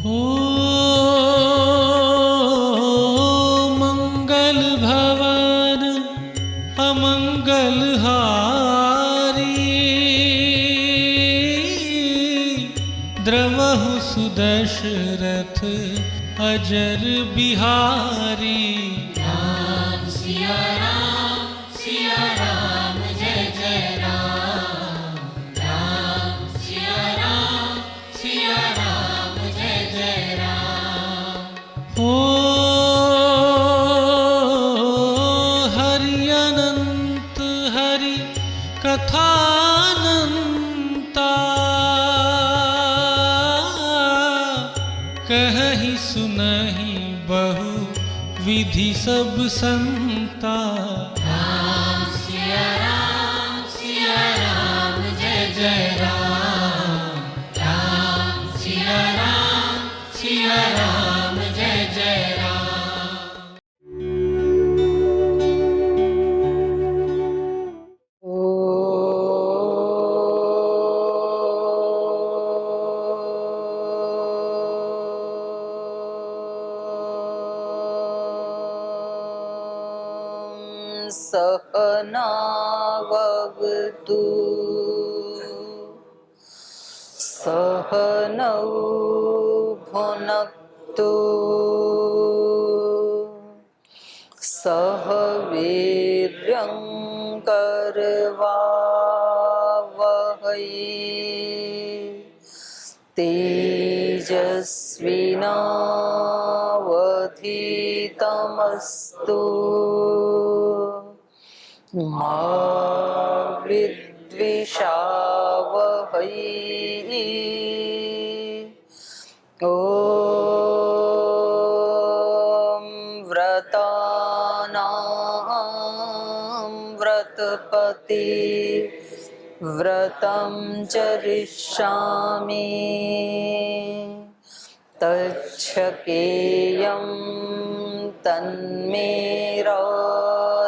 ओ मंगल भवन अमंगल हारी, द्रवहु सुदशरथ अजर बिहारी। राम सिया राम जय जय राम। राम सिया राम जय जय राम। ओ हरि अनंत हरि कथानंता, कहहि सुनहि बहु विधि सब संता। राम सिया राम जय जय राम। राम सिया राम जय जय राम। सहनावतु सहनौ भुनक्तु सह वीर्यं करवावहै तेजस्विनावधीतमस्तु मा विद्विषावहै। ॐ व्रतानां व्रतपति व्रतं चरिष्यामि तच्छकेयं तन्मे राध्यताम्।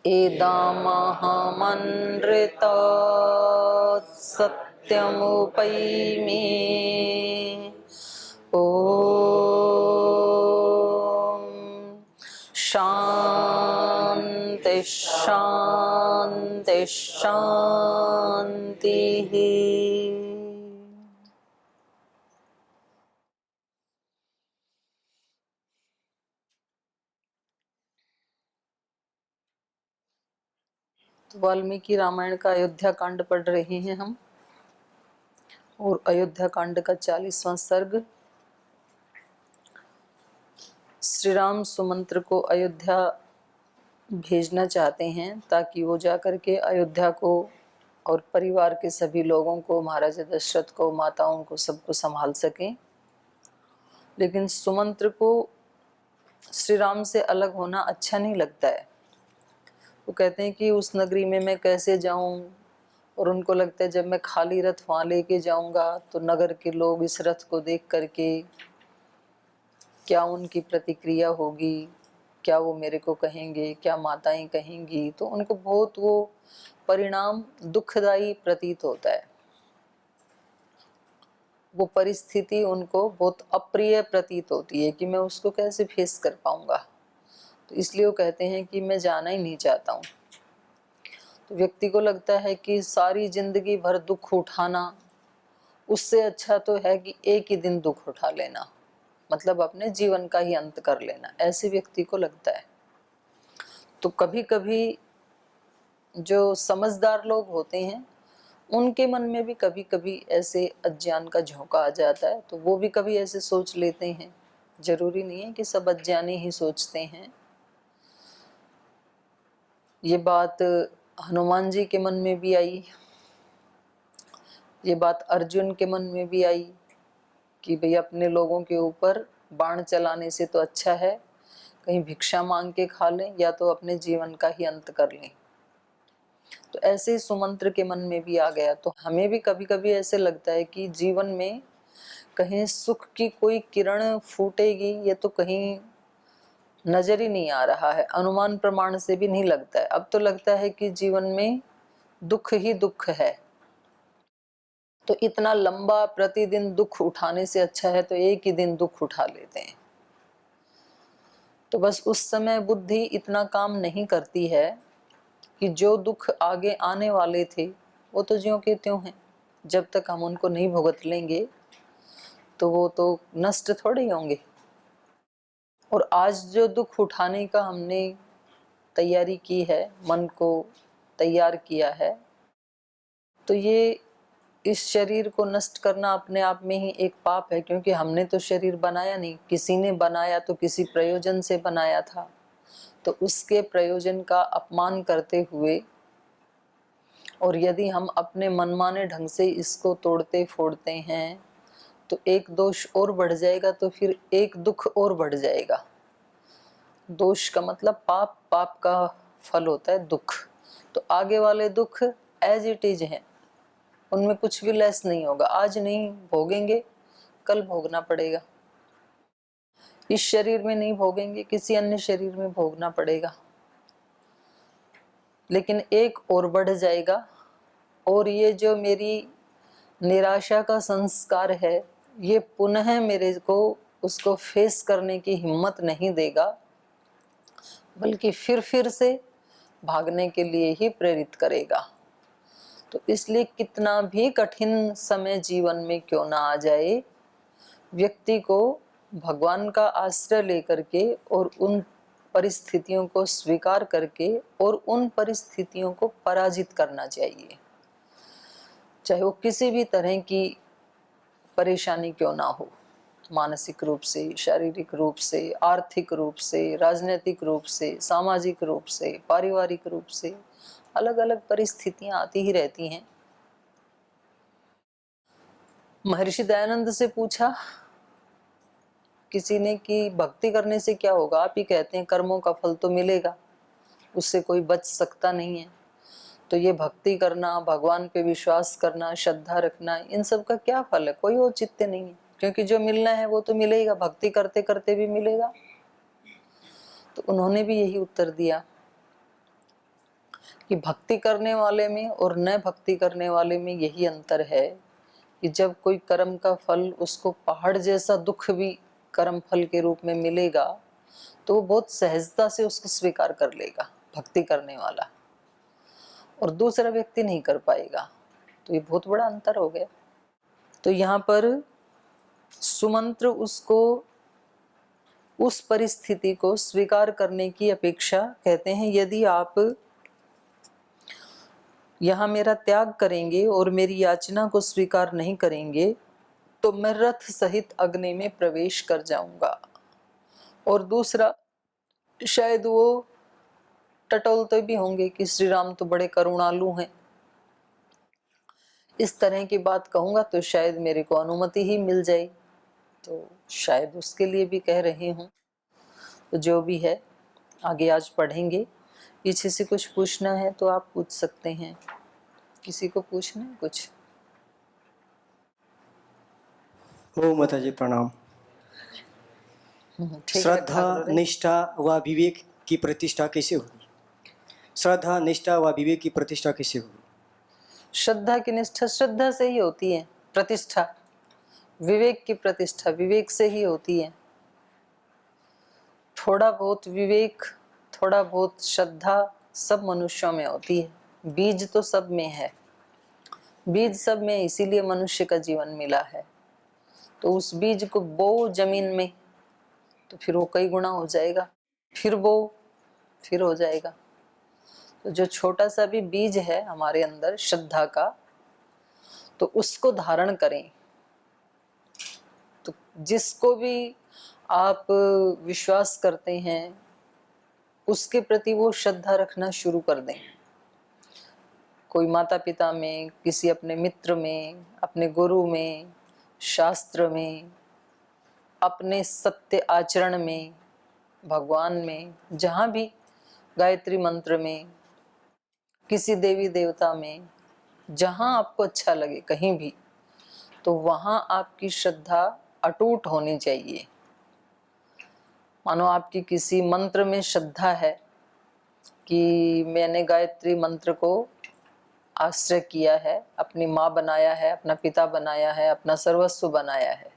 इदमहमनृतात् सत्यमुपैमि। ॐ शान्ति शान्ति शान्तिः। वाल्मीकि रामायण का अयोध्या कांड पढ़ रहे हैं हम, और अयोध्या कांड का 40वां सर्ग। श्री राम सुमंत्र को अयोध्या भेजना चाहते हैं ताकि वो जाकर के अयोध्या को और परिवार के सभी लोगों को, महाराजा दशरथ को, माताओं को, सबको संभाल सकें। लेकिन सुमंत्र को श्री राम से अलग होना अच्छा नहीं लगता है। वो कहते हैं कि उस नगरी में मैं कैसे जाऊं, और उनको लगता है जब मैं खाली रथ वहां लेके जाऊंगा तो नगर के लोग इस रथ को देख करके क्या उनकी प्रतिक्रिया होगी, क्या वो मेरे को कहेंगे, क्या माताएं कहेंगी। तो उनको बहुत वो परिणाम दुखदायी प्रतीत होता है। वो परिस्थिति उनको बहुत अप्रिय प्रतीत होती है कि मैं उसको कैसे फेस कर पाऊंगा। तो इसलिए वो कहते हैं कि मैं जाना ही नहीं चाहता हूँ। तो व्यक्ति को लगता है कि सारी जिंदगी भर दुख उठाना, उससे अच्छा तो है कि एक ही दिन दुख उठा लेना, मतलब अपने जीवन का ही अंत कर लेना, ऐसे व्यक्ति को लगता है। तो कभी कभी जो समझदार लोग होते हैं उनके मन में भी कभी कभी ऐसे अज्ञान का झोंका आ जाता है, तो वो भी कभी ऐसे सोच लेते हैं। जरूरी नहीं है कि सब अज्ञानी ही सोचते हैं। ये बात हनुमान जी के मन में भी आई, ये बात अर्जुन के मन में भी आई कि भाई अपने लोगों के ऊपर बाण चलाने से तो अच्छा है कहीं भिक्षा मांग के खा लें या तो अपने जीवन का ही अंत कर लें। तो ऐसे ही सुमंत्र के मन में भी आ गया। तो हमें भी कभी कभी ऐसे लगता है कि जीवन में कहीं सुख की कोई किरण फूटेगी, ये तो कहीं नजर ही नहीं आ रहा है, अनुमान प्रमाण से भी नहीं लगता है। अब तो लगता है कि जीवन में दुख ही दुख है। तो इतना लंबा प्रतिदिन दुख उठाने से अच्छा है तो एक ही दिन दुख उठा लेते हैं। तो बस उस समय बुद्धि इतना काम नहीं करती है कि जो दुख आगे आने वाले थे वो तो ज्यों के त्यों हैं, जब तक हम उनको नहीं भुगत लेंगे तो वो तो नष्ट थोड़े ही होंगे। और आज जो दुख उठाने का हमने तैयारी की है, मन को तैयार किया है, तो ये इस शरीर को नष्ट करना अपने आप में ही एक पाप है, क्योंकि हमने तो शरीर बनाया नहीं, किसी ने बनाया तो किसी प्रयोजन से बनाया था। तो उसके प्रयोजन का अपमान करते हुए और यदि हम अपने मनमाने ढंग से इसको तोड़ते फोड़ते हैं तो एक दोष और बढ़ जाएगा, तो फिर एक दुख और बढ़ जाएगा। दोष का मतलब पाप, पाप का फल होता है दुख। तो आगे वाले दुख एज इट इज हैं, उनमें कुछ भी लेस नहीं होगा। आज नहीं भोगेंगे, कल भोगना पड़ेगा। इस शरीर में नहीं भोगेंगे, किसी अन्य शरीर में भोगना पड़ेगा। लेकिन एक और बढ़ जाएगा, और ये जो मेरी निराशा का संस्कार है ये पुनः मेरे को उसको फेस करने की हिम्मत नहीं देगा, बल्कि फिर से भागने के लिए ही प्रेरित करेगा। तो इसलिए कितना भी कठिन समय जीवन में क्यों ना आ जाए, व्यक्ति को भगवान का आश्रय लेकर के और उन परिस्थितियों को स्वीकार करके और उन परिस्थितियों को पराजित करना चाहिए, चाहे वो किसी भी तरह की परेशानी क्यों ना हो, मानसिक रूप से, शारीरिक रूप से, आर्थिक रूप से, राजनीतिक रूप से, सामाजिक रूप से, पारिवारिक रूप से, अलग अलग परिस्थितियां आती ही रहती हैं। महर्षि दयानंद से पूछा किसी ने कि भक्ति करने से क्या होगा, आप ही कहते हैं कर्मों का फल तो मिलेगा, उससे कोई बच सकता नहीं है। तो ये भक्ति करना, भगवान पे विश्वास करना, श्रद्धा रखना, इन सब का क्या फल है? कोई औचित्य नहीं है, क्योंकि जो मिलना है वो तो मिलेगा, भक्ति करते करते भी मिलेगा। तो उन्होंने भी यही उत्तर दिया कि भक्ति करने वाले में और न भक्ति करने वाले में यही अंतर है कि जब कोई कर्म का फल उसको पहाड़ जैसा दुख भी कर्म फल के रूप में मिलेगा तो वो बहुत सहजता से उसको स्वीकार कर लेगा भक्ति करने वाला, और दूसरा व्यक्ति नहीं कर पाएगा। तो ये बहुत बड़ा अंतर हो गया। तो यहाँ पर सुमंत्र उसको, उस परिस्थिति को स्वीकार करने की अपेक्षा कहते हैं यदि आप यहाँ मेरा त्याग करेंगे और मेरी याचना को स्वीकार नहीं करेंगे तो मैं रथ सहित अग्नि में प्रवेश कर जाऊंगा। और दूसरा, शायद वो टटोलते भी होंगे कि श्री राम तो बड़े करुणालु हैं, इस तरह की बात कहूंगा तो शायद मेरे को अनुमति ही मिल जाए, तो शायद उसके लिए भी कह रही हूँ। तो जो भी है आगे आज पढ़ेंगे। पीछे से कुछ पूछना है तो आप पूछ सकते हैं। किसी को पूछना है कुछ? ओ माता जी प्रणाम। ठीक है, श्रद्धा, निष्ठा व विवेक की प्रतिष्ठा कैसे होगी? श्रद्धा, निष्ठा व विवेक की प्रतिष्ठा कैसे होगी? श्रद्धा की निष्ठा श्रद्धा से ही होती है, प्रतिष्ठा विवेक की प्रतिष्ठा विवेक से ही होती है। थोड़ा बहुत विवेक, थोड़ा बहुत श्रद्धा सब मनुष्यों में होती है, बीज तो सब में है, बीज सब में, इसीलिए मनुष्य का जीवन मिला है। तो उस बीज को बो जमीन में तो फिर वो कई गुना हो जाएगा, फिर बो फिर हो जाएगा। तो जो छोटा सा भी बीज है हमारे अंदर श्रद्धा का, तो उसको धारण करें। तो जिसको भी आप विश्वास करते हैं उसके प्रति वो श्रद्धा रखना शुरू कर दें। कोई माता पिता में, किसी अपने मित्र में, अपने गुरु में, शास्त्र में, अपने सत्य आचरण में, भगवान में, जहाँ भी, गायत्री मंत्र में, किसी देवी देवता में, जहाँ आपको अच्छा लगे कहीं भी, तो वहाँ आपकी श्रद्धा अटूट होनी चाहिए। मानो आपकी किसी मंत्र में श्रद्धा है कि मैंने गायत्री मंत्र को आश्रय किया है, अपनी माँ बनाया है, अपना पिता बनाया है, अपना सर्वस्व बनाया है,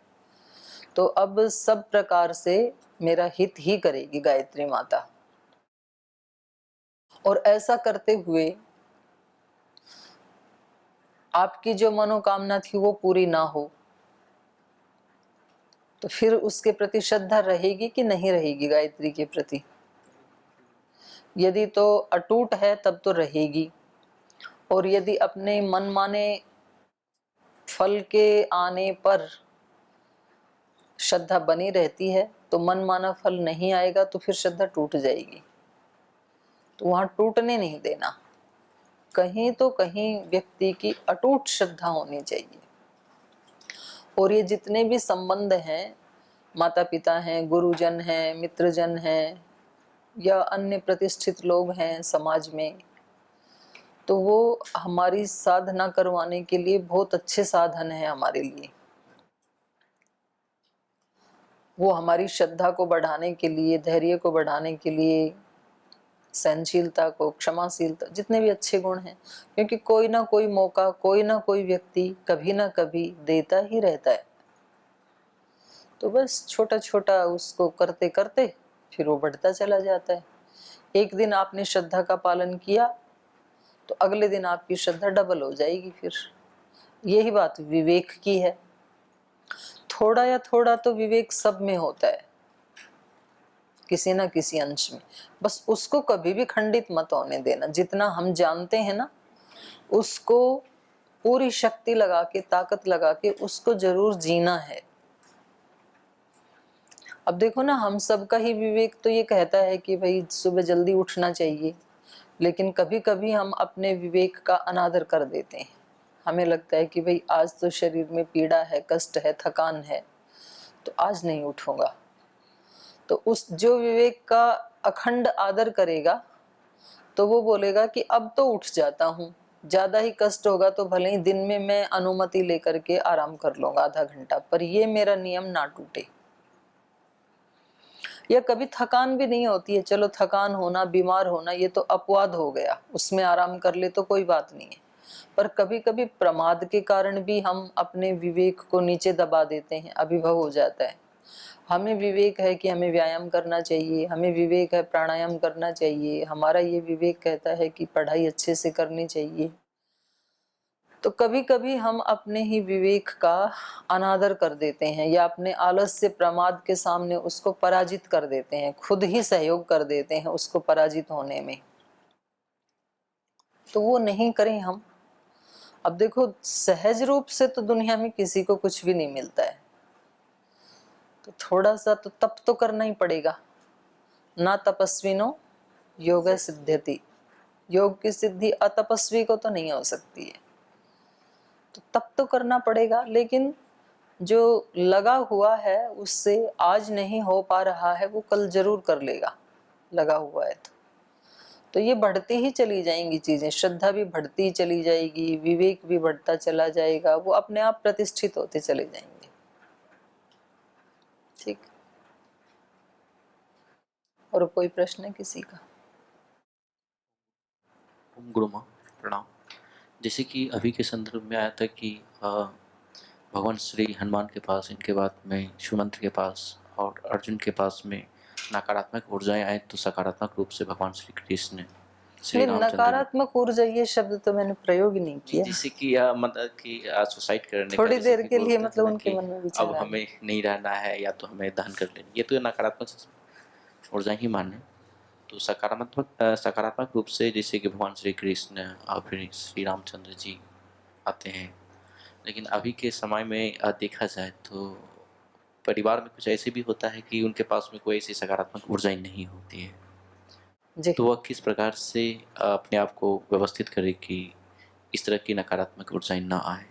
तो अब सब प्रकार से मेरा हित ही करेगी गायत्री माता। और ऐसा करते हुए आपकी जो मनोकामना थी वो पूरी ना हो, तो फिर उसके प्रति श्रद्धा रहेगी कि नहीं रहेगी गायत्री के प्रति? यदि तो अटूट है तब तो रहेगी, और यदि अपने मनमाने फल के आने पर श्रद्धा बनी रहती है तो मनमाना फल नहीं आएगा तो फिर श्रद्धा टूट जाएगी। तो वहां टूटने नहीं देना, कहीं तो कहीं व्यक्ति की अटूट श्रद्धा होनी चाहिए। और ये जितने भी संबंध हैं, माता पिता हैं, गुरुजन हैं, मित्रजन हैं, या अन्य प्रतिष्ठित लोग हैं समाज में, तो वो हमारी साधना करवाने के लिए बहुत अच्छे साधन हैं हमारे लिए। वो हमारी श्रद्धा को बढ़ाने के लिए, धैर्य को बढ़ाने के लिए, सहनशीलता को, क्षमाशीलता, जितने भी अच्छे गुण हैं, क्योंकि कोई ना कोई मौका, कोई ना कोई व्यक्ति कभी ना कभी देता ही रहता है। तो बस छोटा छोटा उसको करते करते फिर वो बढ़ता चला जाता है। एक दिन आपने श्रद्धा का पालन किया तो अगले दिन आपकी श्रद्धा डबल हो जाएगी। फिर यही बात विवेक की है। थोड़ा या थोड़ा तो विवेक सब में होता है, किसी ना किसी अंश में, बस उसको कभी भी खंडित मत होने देना। जितना हम जानते हैं ना, उसको पूरी शक्ति लगा के, ताकत लगा के उसको जरूर जीना है। अब देखो ना, हम सबका ही विवेक तो ये कहता है कि भाई सुबह जल्दी उठना चाहिए, लेकिन कभी कभी हम अपने विवेक का अनादर कर देते हैं। हमें लगता है कि भाई आज तो शरीर में पीड़ा है, कष्ट है, थकान है, तो आज नहीं उठूंगा। तो उस जो विवेक का अखंड आदर करेगा तो वो बोलेगा कि अब तो उठ जाता हूँ, ज्यादा ही कष्ट होगा तो भले ही दिन में मैं अनुमति लेकर के आराम कर लूंगा आधा घंटा, पर ये मेरा नियम ना टूटे। या कभी थकान भी नहीं होती है, चलो थकान होना, बीमार होना ये तो अपवाद हो गया, उसमें आराम कर ले तो कोई बात नहीं है। पर कभी कभी प्रमाद के कारण भी हम अपने विवेक को नीचे दबा देते हैं, अभिभव हो जाता है। हमें विवेक है कि हमें व्यायाम करना चाहिए, हमें विवेक है प्राणायाम करना चाहिए, हमारा ये विवेक कहता है कि पढ़ाई अच्छे से करनी चाहिए, तो कभी कभी हम अपने ही विवेक का अनादर कर देते हैं, या अपने आलस्य प्रमाद के सामने उसको पराजित कर देते हैं, खुद ही सहयोग कर देते हैं उसको पराजित होने में। तो वो नहीं करें हम। अब देखो, सहज रूप से तो दुनिया में किसी को कुछ भी नहीं मिलता है, तो थोड़ा सा तो तप तो करना ही पड़ेगा। ना तपस्विनो योग सिद्ध्यति, योग की सिद्धि अतपस्वी को तो नहीं हो सकती है, तो तप तो करना पड़ेगा। लेकिन जो लगा हुआ है उससे आज नहीं हो पा रहा है वो कल जरूर कर लेगा, लगा हुआ है तो ये बढ़ती ही चली जाएंगी चीजें, श्रद्धा भी बढ़ती ही चली जाएगी, विवेक भी बढ़ता चला जाएगा, वो अपने आप प्रतिष्ठित होते चले जाएंगे। ठीक, और कोई प्रश्न है किसी का? ओम गुरु माँ प्रणाम। जैसे कि अभी के संदर्भ में आया था कि भगवान श्री हनुमान के पास, इनके बाद में सुमंत्र के पास और अर्जुन के पास में नकारात्मक ऊर्जाएं आए तो सकारात्मक रूप से भगवान श्री कृष्ण ने नकारात्मक ऊर्जा ये शब्द तो मैंने प्रयोग ही नहीं किया। जैसे कि मतलब कि सुसाइड करने थोड़ी देर के लिए मतलब उनके मन में विचार अब हमें नहीं रहना है या तो हमें दहन कर लेना, ये तो नकारात्मक ऊर्जा ही माने। तो सकारात्मक रूप से जैसे कि भगवान श्री कृष्ण और फिर श्री रामचंद्र जी आते हैं। लेकिन अभी के समय में देखा जाए तो परिवार में कुछ ऐसे भी होता है कि उनके पास में कोई ऐसी सकारात्मक ऊर्जा ही नहीं होती है, तो वह किस प्रकार से अपने आप को व्यवस्थित करे कि इस तरह की नकारात्मक ऊर्जाएं ना आए?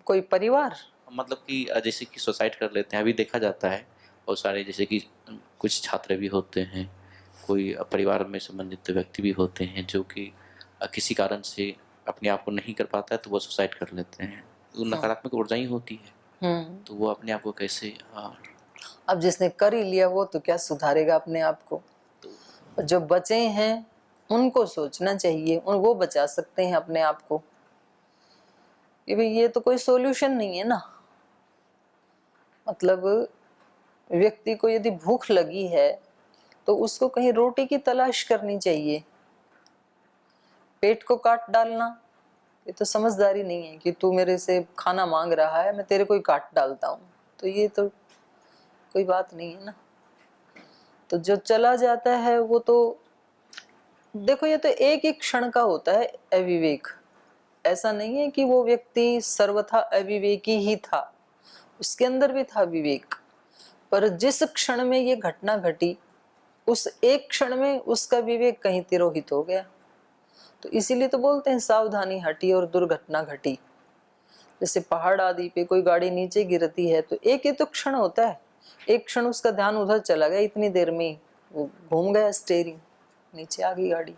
कोई परिवार मतलब कि जैसे कि सुसाइड कर लेते हैं, अभी देखा जाता है बहुत सारे, जैसे कि कुछ छात्र भी होते हैं, कोई परिवार में संबंधित व्यक्ति भी होते हैं जो कि किसी कारण से अपने आप को नहीं कर पाता है तो वो सुसाइड कर लेते हैं। तो नकारात्मक ऊर्जा ही होती है, तो वो अपने आप को कैसे अब जिसने कर ही लिया वो तो क्या सुधारेगा अपने आप को। जो बचे हैं उनको सोचना चाहिए, उन वो बचा सकते हैं अपने आप को। कि भाई ये तो कोई सॉल्यूशन नहीं है ना। मतलब व्यक्ति को यदि भूख लगी है तो उसको कहीं रोटी की तलाश करनी चाहिए। पेट को काट डालना ये तो समझदारी नहीं है कि तू मेरे से खाना मांग रहा है, मैं तेरे को ही काट डालता हूँ, तो ये तो कोई बात नहीं है ना। तो जो चला जाता है वो तो देखो, ये तो एक एक क्षण का होता है अविवेक। ऐसा नहीं है कि वो व्यक्ति सर्वथा अविवेकी ही था, उसके अंदर भी था विवेक, पर जिस क्षण में ये घटना घटी उस एक क्षण में उसका विवेक कहीं तिरोहित हो गया। तो इसीलिए तो बोलते हैं सावधानी हटी और दुर्घटना घटी। जैसे पहाड़ आदि पे कोई गाड़ी नीचे गिरती है तो एक ही तो क्षण होता है, एक क्षण उसका ध्यान उधर चला गया, इतनी देर में वो घूम गया स्टेयरिंग, नीचे आ गई गाड़ी।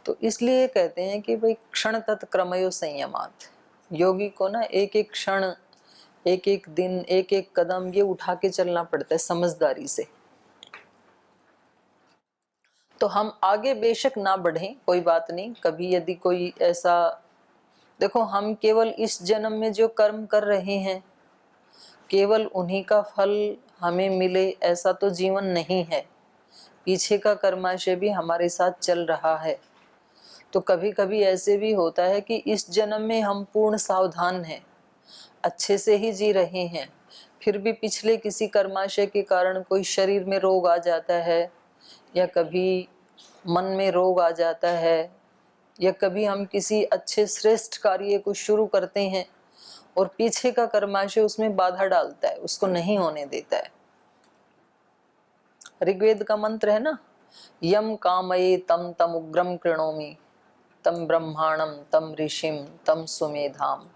तो इसलिए कहते हैं कि भाई क्षण तत्क्रमयो संयमात। योगी को ना एक एक क्षण, एक एक दिन, एक एक कदम ये उठा के चलना पड़ता है समझदारी से। तो हम आगे बेशक ना बढ़ें, कोई बात नहीं। कभी यदि कोई ऐसा, देखो हम केवल इस जन्म में जो कर्म कर रहे हैं केवल उन्हीं का फल हमें मिले ऐसा तो जीवन नहीं है। पीछे का कर्माशय भी हमारे साथ चल रहा है। तो कभी कभी ऐसे भी होता है कि इस जन्म में हम पूर्ण सावधान हैं, अच्छे से ही जी रहे हैं, फिर भी पिछले किसी कर्माशय के कारण कोई शरीर में रोग आ जाता है, या कभी मन में रोग आ जाता है, या कभी हम किसी अच्छे श्रेष्ठ कार्य को शुरू करते हैं और पीछे का कर्माशय उसमें बाधा डालता है, उसको नहीं होने देता है। ऋग्वेद का मंत्र है ना, यम कामये तम तम उग्रम कृणोमि तम ब्रह्माणम तम ऋषिम तम सुमेधाम।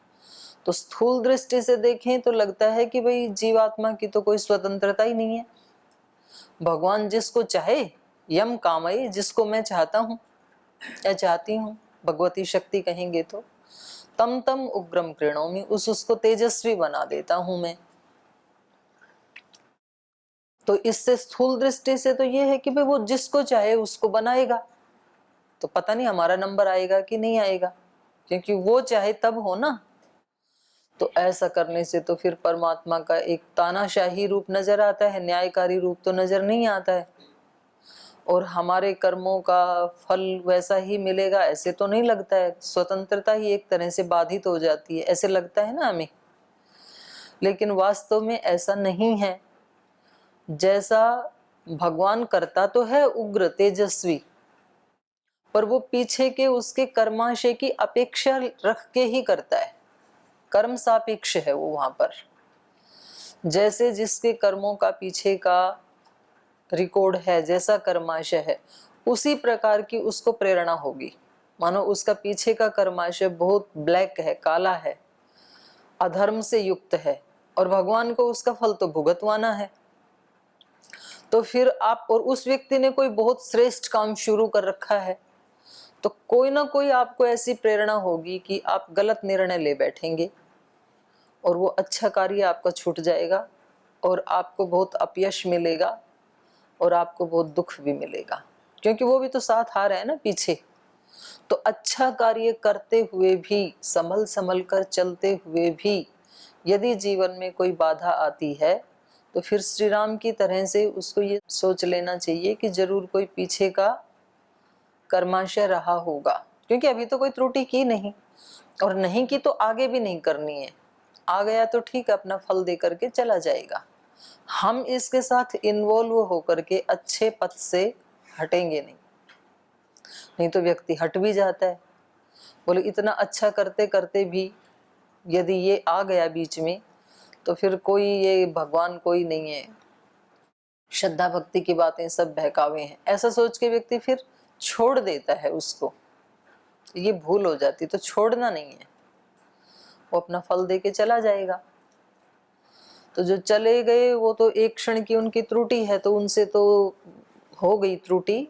तो स्थूल दृष्टि से देखें तो लगता है कि भाई जीवात्मा की तो कोई स्वतंत्रता ही नहीं है। भगवान जिसको चाहे, यम कामये, जिसको मैं चाहता हूँ या चाहती हूँ, भगवती शक्ति कहेंगे तो, तम तम उग्रम कृणोमि, उसको तेजस्वी बना देता हूं मैं। तो इससे स्थूल दृष्टि से तो ये है कि भाई वो जिसको चाहे उसको बनाएगा। तो पता नहीं हमारा नंबर आएगा कि नहीं आएगा, क्योंकि वो चाहे तब हो ना। तो ऐसा करने से तो फिर परमात्मा का एक तानाशाही रूप नजर आता है, न्यायकारी रूप तो नजर नहीं आता है। और हमारे कर्मों का फल वैसा ही मिलेगा ऐसे तो नहीं लगता है। स्वतंत्रता ही एक तरह से बाधित हो जाती है, ऐसे लगता है ना हमें। लेकिन वास्तव में ऐसा नहीं है। जैसा भगवान करता तो है उग्र तेजस्वी, पर वो पीछे के उसके कर्माशय की अपेक्षा रख के ही करता है। कर्म सापेक्ष है वो वहां पर। जैसे जिसके कर्मों का पीछे का रिकॉर्ड है, जैसा कर्माशय है, उसी प्रकार की उसको प्रेरणा होगी। मानो उसका पीछे का कर्माशय बहुत ब्लैक है, काला है, अधर्म से युक्त है, और भगवान को उसका फल तो भुगतवाना है। तो फिर आप और उस व्यक्ति ने कोई बहुत श्रेष्ठ काम शुरू कर रखा है, तो कोई ना कोई आपको ऐसी प्रेरणा होगी कि आप गलत निर्णय ले बैठेंगे और वो अच्छा कार्य आपका छूट जाएगा और आपको बहुत अपयश मिलेगा और आपको बहुत दुख भी मिलेगा, क्योंकि वो भी तो साथ आ रहा है ना पीछे। तो अच्छा कार्य करते हुए भी, संभल संभल कर चलते हुए भी यदि जीवन में कोई बाधा आती है तो फिर श्री राम की तरह से उसको ये सोच लेना चाहिए कि जरूर कोई पीछे का कर्माशय रहा होगा, क्योंकि अभी तो कोई त्रुटि की नहीं, और नहीं की तो आगे भी नहीं करनी है। आ गया तो ठीक, अपना फल दे करके चला जाएगा। हम इसके साथ इन्वॉल्व होकर के अच्छे पथ से हटेंगे नहीं तो व्यक्ति हट भी जाता है। बोले इतना अच्छा करते करते भी यदि ये आ गया बीच में तो फिर कोई ये भगवान कोई नहीं है, श्रद्धा भक्ति की बातें सब बहकावे हैं, ऐसा सोच के व्यक्ति फिर छोड़ देता है उसको। ये भूल हो जाती, तो छोड़ना नहीं है, वो अपना फल दे के चला जाएगा। तो जो चले गए वो तो एक क्षण की उनकी त्रुटि है, तो उनसे तो हो गई त्रुटि,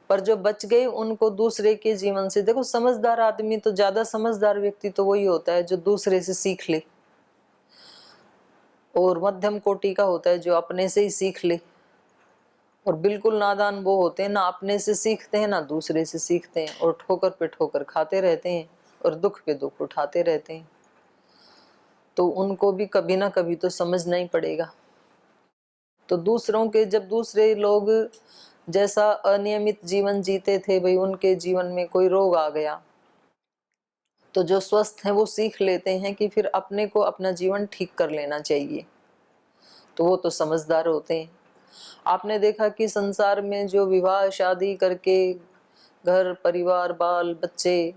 पर जो बच गए उनको दूसरे के जीवन से, देखो समझदार आदमी तो, ज्यादा समझदार व्यक्ति तो वही होता है जो दूसरे से सीख ले, और मध्यम कोटि का होता है जो अपने से ही सीख ले, और बिल्कुल नादान वो होते हैं, ना अपने से सीखते हैं ना दूसरे से सीखते हैं, और ठोकर पे ठोकर खाते रहते हैं और दुख पे दुख उठाते रहते हैं। तो उनको भी कभी ना कभी तो समझना ही पड़ेगा। तो दूसरों के, जब दूसरे लोग जैसा अनियमित जीवन जीते थे, भाई उनके जीवन में कोई रोग आ गया, तो जो स्वस्थ हैं वो सीख लेते हैं कि फिर अपने को अपना जीवन ठीक कर लेना चाहिए। तो वो तो समझदार होते हैं। आपने देखा कि संसार में जो विवाह शादी करके घर परिवार बाल बच्चे,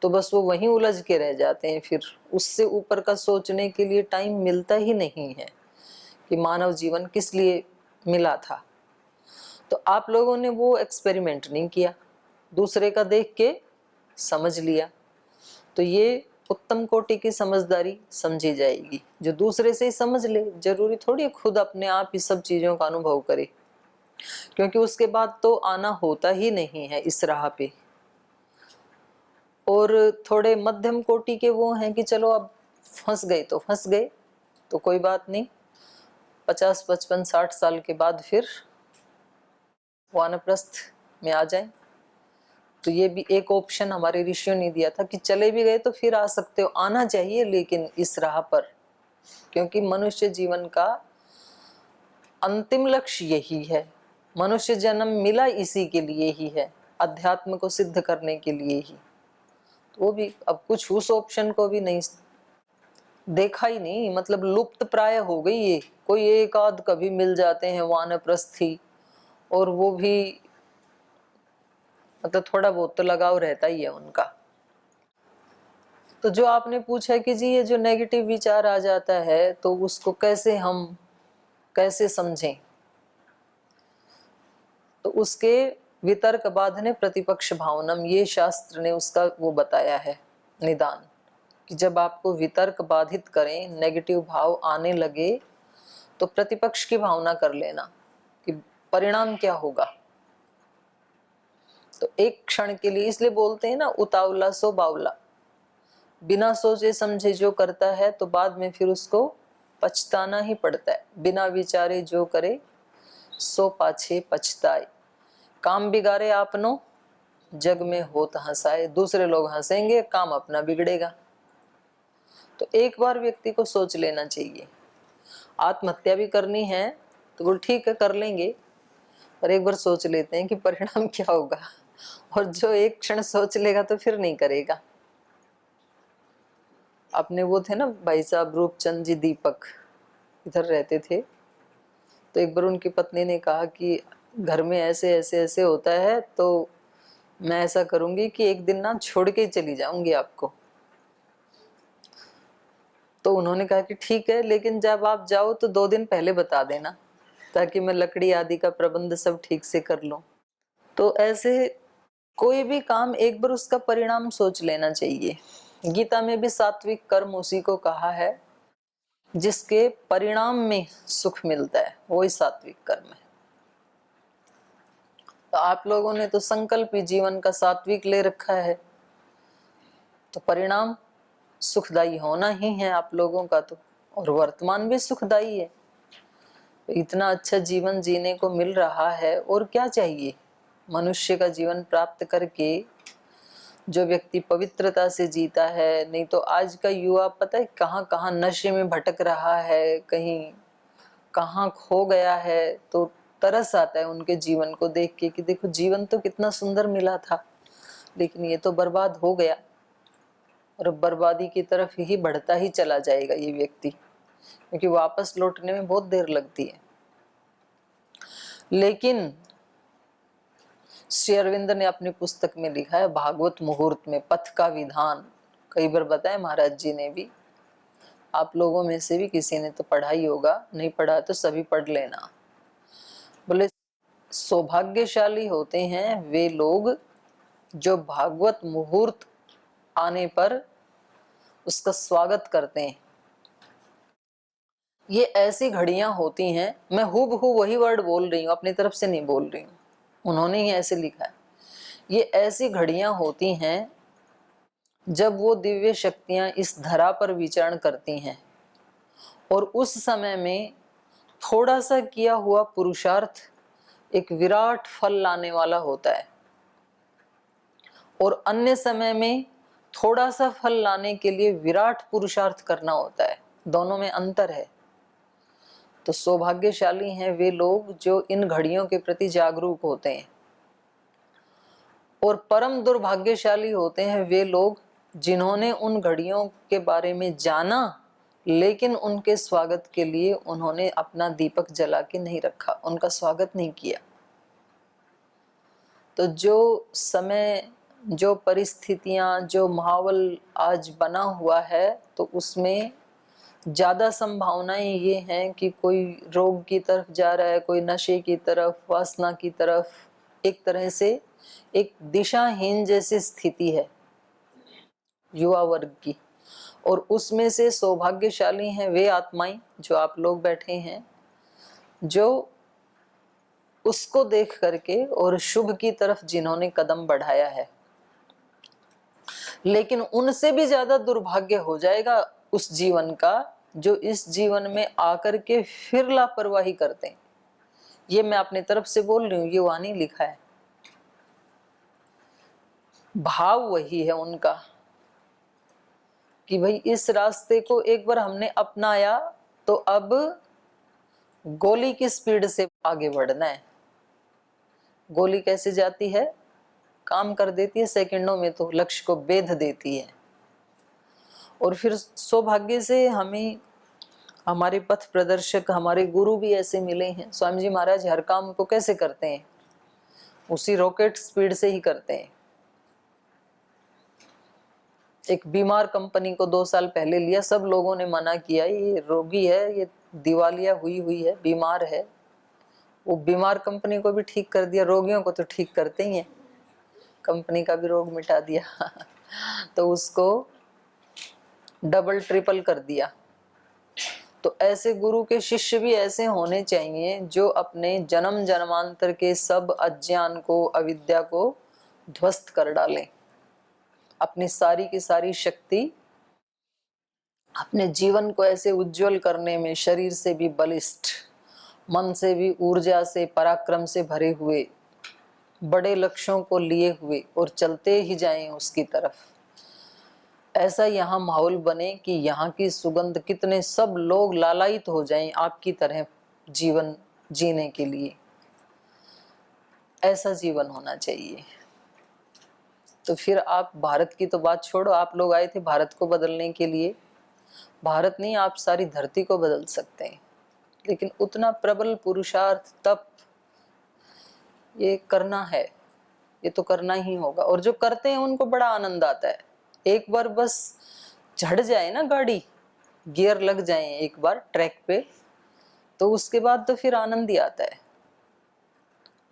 तो बस वो वहीं उलझ के रह जाते हैं। फिर उससे ऊपर का सोचने के लिए टाइम मिलता ही नहीं है कि मानव जीवन किस लिए मिला था। तो आप लोगों ने वो एक्सपेरिमेंट नहीं किया, दूसरे का देख के समझ लिया। तो ये उत्तम कोटि की समझदारी समझी जाएगी। जो दूसरे से ही समझ ले, जरूरी थोड़ी खुद अपने आप ही सब चीजों का अनुभव करे, क्योंकि उसके बाद तो आना होता ही नहीं है इस राह पे। और थोड़े मध्यम कोटि के वो हैं कि चलो अब फंस गए तो फंस गए, तो कोई बात नहीं, 50 55 60 साल के बाद फिर वानप्रस्थ में आ जाएं। तो ये भी एक ऑप्शन हमारे ऋषियों ने दिया था कि चले भी गए तो फिर आ सकते हो, आना चाहिए लेकिन इस राह पर, क्योंकि मनुष्य जीवन का अंतिम लक्ष्य यही है। मनुष्य जन्म मिला इसी के लिए ही है, अध्यात्म को सिद्ध करने के लिए ही। तो वो भी अब कुछ उस ऑप्शन को भी नहीं देखा ही नहीं, मतलब लुप्त प्राय हो गई ये। कोई एक आध कभी मिल जाते हैं वानप्रस्थी, और वो भी मतलब थोड़ा बहुत तो लगाव रहता ही है उनका। तो जो आपने पूछा कि जी ये जो नेगेटिव विचार आ जाता है तो उसको कैसे हम कैसे समझें, तो उसके वितर्क बाधने प्रतिपक्ष भावनम, ये शास्त्र ने उसका वो बताया है निदान, कि जब आपको वितर्क बाधित करें, नेगेटिव भाव आने लगे, तो प्रतिपक्ष की भावना कर लेना कि परिणाम क्या होगा। तो एक क्षण के लिए, इसलिए बोलते हैं ना उतावला सो बावला, बिना सोचे समझे जो करता है तो बाद में फिर उसको पछताना ही पड़ता है। बिना विचारे जो करे सो पाछे पछताए, काम बिगाड़े आपनो जग में होत हंसाए। दूसरे लोग हंसेंगे, काम अपना बिगड़ेगा। तो एक बार व्यक्ति को सोच लेना चाहिए। आत्महत्या भी करनी है तो वो ठीक है कर लेंगे, पर एक बार सोच लेते हैं कि परिणाम क्या होगा। और जो एक क्षण सोच लेगा तो फिर नहीं करेगा। अपने वो थे ना भाई साहब रूपचंद जी दीपक, इधर रहते थे। तो एक बार उनकी पत्नी ने कहा कि घर में ऐसे ऐसे ऐसे होता है, तो मैं ऐसा करूंगी कि एक दिन ना छोड़ के ही चली जाऊंगी आपको। तो उन्होंने कहा कि ठीक है, लेकिन जब आप जाओ तो 2 दिन पहले बता देना, ताकि मैं लकड़ी आदि का प्रबंध सब ठीक से कर लूं। तो ऐसे कोई भी काम एक बार उसका परिणाम सोच लेना चाहिए। गीता में भी सात्विक कर्म उसी को कहा है जिसके परिणाम में सुख मिलता है, वही सात्विक कर्म है। तो आप लोगों ने तो संकल्प ही जीवन का सात्विक ले रखा है, तो परिणाम सुखदायी होना ही है आप लोगों का। तो और वर्तमान भी सुखदायी है, तो इतना अच्छा जीवन जीने को मिल रहा है, और क्या चाहिए। मनुष्य का जीवन प्राप्त करके जो व्यक्ति पवित्रता से जीता है, नहीं तो आज का युवा पता है कहाँ कहाँ नशे में भटक रहा है, कहीं कहाँ खो गया है। तो तरस आता है उनके जीवन को देख के कि देखो जीवन तो कितना सुंदर मिला था, लेकिन ये तो बर्बाद हो गया। और बर्बादी की तरफ ही बढ़ता ही चला जाएगा ये व्यक्ति, क्योंकि वापस लौटने में बहुत देर लगती है। लेकिन श्री अरविंद ने अपनी पुस्तक में लिखा है भागवत मुहूर्त में पथ का विधान, कई बार बताया महाराज जी ने भी। आप लोगों में से भी किसी ने तो पढ़ा ही होगा, नहीं पढ़ा तो सभी पढ़ लेना। बोले सौभाग्यशाली होते हैं वे लोग जो भागवत मुहूर्त आने पर उसका स्वागत करते हैं। ये ऐसी घड़ियां होती हैं, मैं हूबहू वही वर्ड बोल रही हूँ, अपनी तरफ से नहीं बोल रही हूँ, उन्होंने ही ऐसे लिखा है। ये ऐसी घड़ियां होती हैं जब वो दिव्य शक्तियां इस धरा पर विचरण करती हैं, और उस समय में थोड़ा सा किया हुआ पुरुषार्थ एक विराट फल लाने वाला होता है, और अन्य समय में थोड़ा सा फल लाने के लिए विराट पुरुषार्थ करना होता है। दोनों में अंतर है। तो सौभाग्यशाली हैं वे लोग जो इन घड़ियों के प्रति जागरूक होते हैं, और परम दुर्भाग्यशाली होते हैं वे लोग जिन्होंने उन घड़ियों के बारे में जाना, लेकिन उनके स्वागत के लिए उन्होंने अपना दीपक जला के नहीं रखा, उनका स्वागत नहीं किया। तो जो समय, जो परिस्थितियां, जो माहौल आज बना हुआ है, तो उसमें ज़्यादा संभावनाएं ये हैं कि कोई रोग की तरफ जा रहा है, कोई नशे की तरफ, वासना की तरफ, एक तरह से एक दिशाहीन जैसी स्थिति है युवा वर्ग की। और उसमें से सौभाग्यशाली हैं वे आत्माएं जो आप लोग बैठे हैं, जो उसको देख करके और शुभ की तरफ जिन्होंने कदम बढ़ाया है। लेकिन उनसे भी ज्यादा दुर्भाग्य हो जाएगा उस जीवन का जो इस जीवन में आकर के फिर लापरवाही करते हैं। ये मैं अपनी तरफ से बोल रही हूँ, ये वहां नहीं लिखा है। भाव वही है उनका कि भाई इस रास्ते को एक बार हमने अपनाया तो अब गोली की स्पीड से आगे बढ़ना है। गोली कैसे जाती है? काम कर देती है सेकंडों में, तो लक्ष्य को बेध देती है। और फिर सौभाग्य से हमें हमारे पथ प्रदर्शक, हमारे गुरु भी ऐसे मिले हैं। स्वामी जी महाराज हर काम को कैसे करते हैं? उसी रॉकेट स्पीड से ही करते हैं। एक बीमार कंपनी को 2 साल पहले लिया, सब लोगों ने मना किया, ये रोगी है, ये दिवालिया हुई है, बीमार है। वो बीमार कंपनी को भी ठीक कर दिया, रोगियों को तो ठीक करते ही हैं, कंपनी का भी रोग मिटा दिया तो उसको डबल ट्रिपल कर दिया। तो ऐसे गुरु के शिष्य भी ऐसे होने चाहिए जो अपने जन्म जन्मांतर के सब अज्ञान को, अविद्या को ध्वस्त कर डालें। अपनी सारी की सारी शक्ति अपने जीवन को ऐसे उज्जवल करने में, शरीर से भी बलिष्ठ, मन से भी ऊर्जा से, पराक्रम से भरे हुए, बड़े लक्ष्यों को लिए हुए और चलते ही जाएं उसकी तरफ। ऐसा यहाँ माहौल बने कि यहाँ की सुगंध, कितने सब लोग लालायित हो जाएं आपकी तरह जीवन जीने के लिए। ऐसा जीवन होना चाहिए। तो फिर आप भारत की तो बात छोड़ो, आप लोग आए थे भारत को बदलने के लिए। भारत नहीं, आप सारी धरती को बदल सकते हैं, लेकिन उतना प्रबल पुरुषार्थ, तप ये करना है, ये तो करना ही होगा। और जो करते हैं उनको बड़ा आनंद आता है। एक बार बस झड़ जाए ना गाड़ी, गियर लग जाए एक बार ट्रैक पे, तो उसके बाद तो फिर आनंद ही आता है।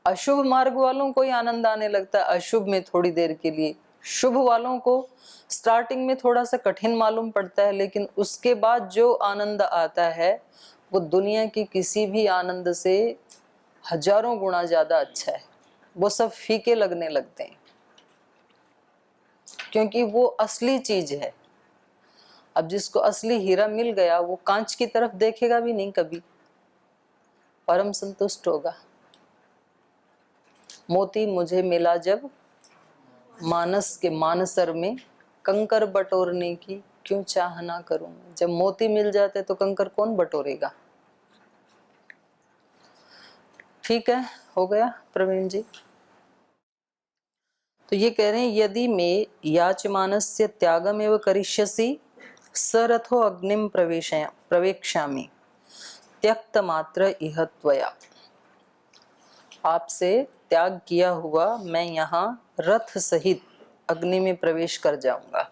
अशुभ मार्ग वालों को ही आनंद आने लगता है अशुभ में थोड़ी देर के लिए। शुभ वालों को स्टार्टिंग में थोड़ा सा कठिन मालूम पड़ता है, लेकिन उसके बाद जो आनंद आता है वो दुनिया की किसी भी आनंद से हजारों गुना ज्यादा अच्छा है। वो सब फीके लगने लगते हैं क्योंकि वो असली चीज है। अब जिसको असली हीरा मिल गया वो कांच की तरफ देखेगा भी नहीं कभी, परम संतुष्ट होगा। मोती मुझे मिला जब मानस के मानसर में, कंकर बटोरने की क्यों चाहना करूं। जब मोती मिल जाते तो कंकर कौन बटोरेगा। ठीक है, हो गया प्रवीण जी। तो ये कह रहे हैं यदि मैं याचमानस्य त्यागम एव करिष्यसि सरथो अग्निम प्रवेक्ष्यामि त्यक्त मात्र इह त्वया। आपसे त्याग किया हुआ मैं यहाँ रथ सहित अग्नि में प्रवेश कर जाऊंगा।